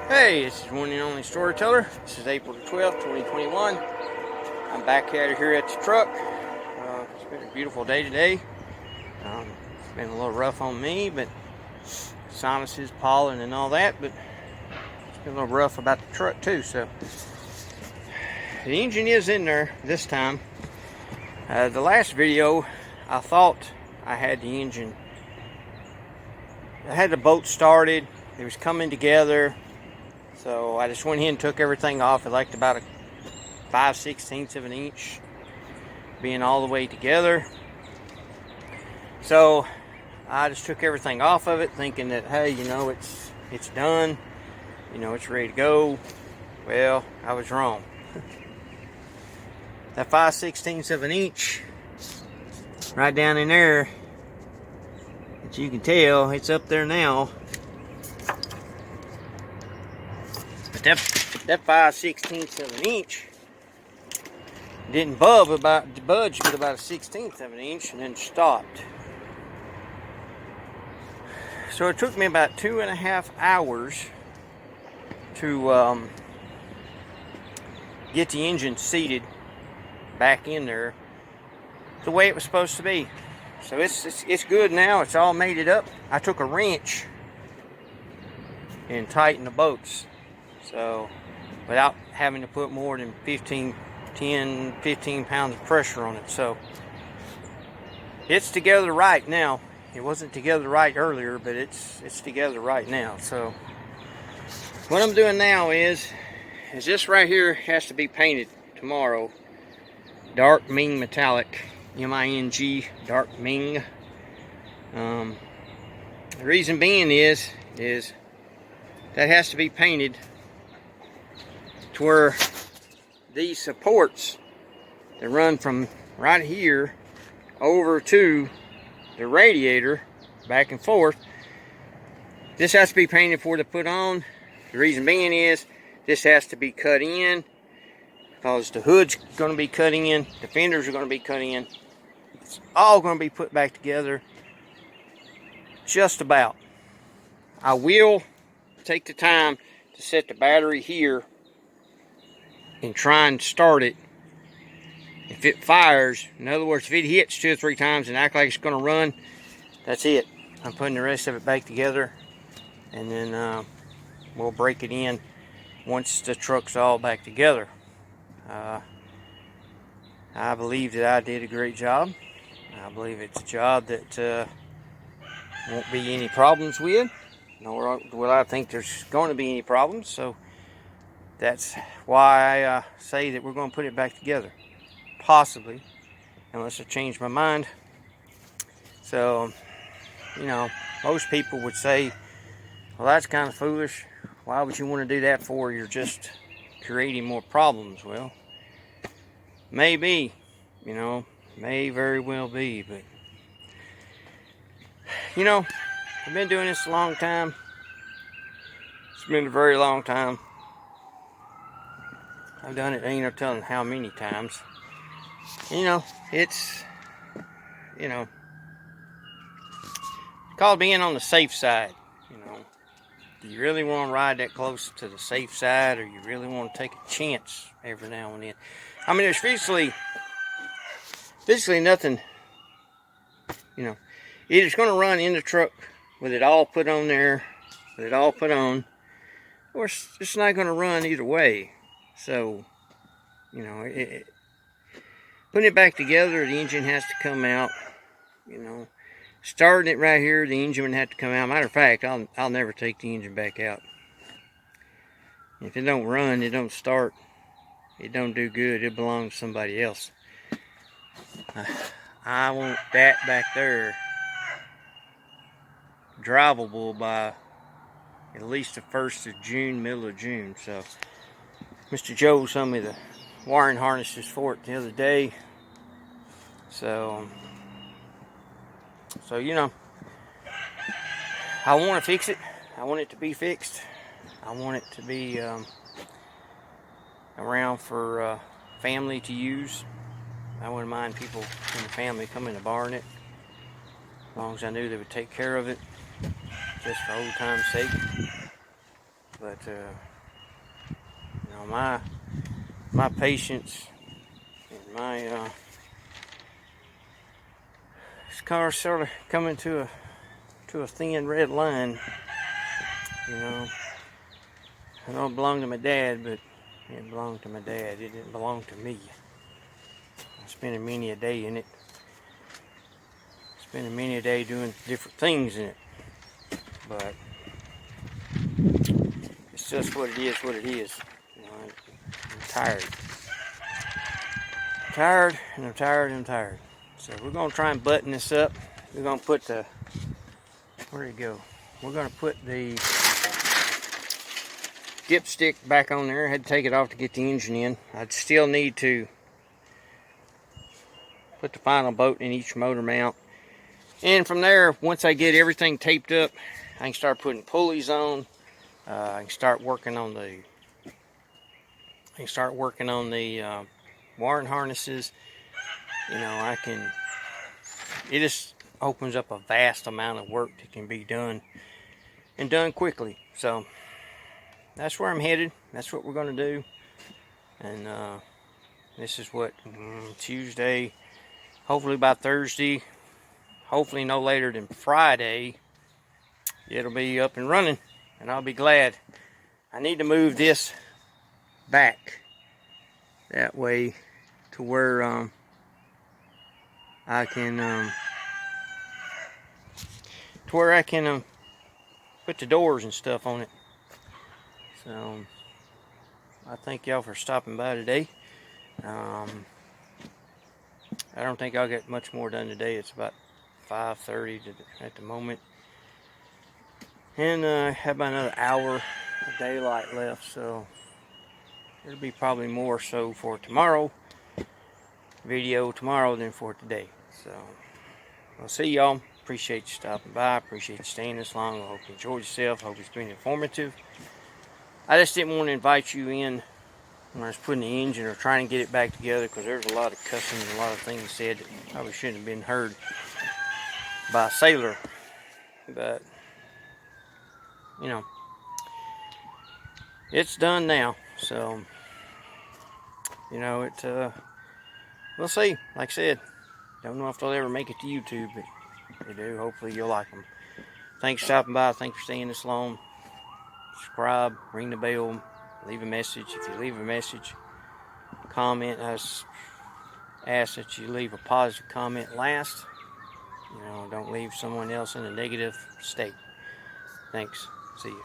Hey, this is one and only storyteller. This is April the 12th, 2021. I'm back out here at the truck. It's been a beautiful day today. It's been a little rough on me, but sinuses, pollen, and all that. But it's been a little rough about the truck too. So the engine is in there this time. The last video, I thought I had the engine. I had the boat started. It was coming together. So I just went ahead and took everything off. It liked about a 5/16 of an inch being all the way together. So I just took everything off of it thinking that, hey, it's done. It's ready to go. Well, I was wrong. That 5/16 of an inch right down in there, as you can tell, it's up there now. But that 5/16 of an inch didn't budge but about a 1/16 of an inch and then stopped. So it took me about 2.5 hours to get the engine seated back in there the way it was supposed to be. So it's good now. It's all mated up. I took a wrench and tightened the bolts. So, without having to put more than 15 pounds of pressure on it. So, it's together right now. It wasn't together right earlier, but it's together right now. So, what I'm doing now is this right here has to be painted tomorrow. Dark Ming Metallic. M-I-N-G, Dark Ming. The reason being is that has to be painted to where these supports that run from right here over to the radiator back and forth, this has to be painted before they put on. The reason being is this has to be cut in because the hood's going to be cut in, the fenders are going to be cut in. It's all going to be put back together just about. I will take the time to set the battery here and try and start it. If it fires, in other words, if it hits 2 or 3 times and act like it's going to run, that's it. I'm putting the rest of it back together, and then we'll break it in once the truck's all back together. I believe that I did a great job. I believe it's a job that won't be any problems with, nor will I think there's going to be any problems. So that's why I say that we're going to put it back together. Possibly, unless I change my mind. So, most people would say, well, that's kind of foolish. Why would you want to do that for? You're just creating more problems. Well, maybe, may very well be, but, I've been doing this a long time. It's been a very long time. I've done it, ain't no telling how many times. It's called being on the safe side. Do you really want to ride that close to the safe side, or you really want to take a chance every now and then? I mean, there's physically nothing, it is going to run in the truck with it all put on there, or it's not going to run either way. So, putting it back together, the engine has to come out. Starting it right here, the engine would have to come out. Matter of fact, I'll never take the engine back out. If it don't run, it don't start, it don't do good, it belongs to somebody else. I want that back there drivable by at least the 1st of June, middle of June. So Mr. Joe showed me the wiring harnesses for it the other day. So I want to fix it. I want it to be fixed. I want it to be around for family to use. I wouldn't mind people in the family coming to borrow it, as long as I knew they would take care of it, just for old time's sake. But you know, my patience and my this car's sort of coming to a thin red line. You know, I know it belonged to my dad, but it belonged to my dad. It didn't belong to me. I spent many a day in it. Spending many a day doing different things in it. But it's just what it is, what it is. You know, I'm tired. I'm tired, and I'm tired, and I'm tired. So we're going to try and button this up. We're going to put the, where'd it go? We're going to put the dipstick back on there. I had to take it off to get the engine in. I'd still need to put the final bolt in each motor mount. And from there, once I get everything taped up, I can start putting pulleys on. I can start working on the wiring harnesses. You know, it just opens up a vast amount of work that can be done, and done quickly. So that's where I'm headed. That's what we're going to do. And this is what, Tuesday. Hopefully by Thursday, hopefully no later than Friday, it'll be up and running, and I'll be glad. I need to move this back that way to where I can put the doors and stuff on it. So I thank y'all for stopping by today. I don't think I'll get much more done today. It's about 5:30 at the moment, and I have about another hour of daylight left, so it'll be probably more so for tomorrow video than for today. So I'll see y'all. Appreciate you stopping by. Appreciate you staying this long. I hope you enjoyed yourself. I hope it's been informative. I just didn't want to invite you in when I was putting the engine or trying to get it back together, because there's a lot of cussing and a lot of things said that probably shouldn't have been heard by a sailor. But you know, it's done now. So you know, we'll see. Like I said, don't know if they'll ever make it to YouTube, but if they do, hopefully you'll like them. Thanks for stopping by. Thanks for staying this long. Subscribe, ring the bell, leave a message. If you leave a message, comment. I ask that you leave a positive comment last. You know, don't leave someone else in a negative state. Thanks. See you.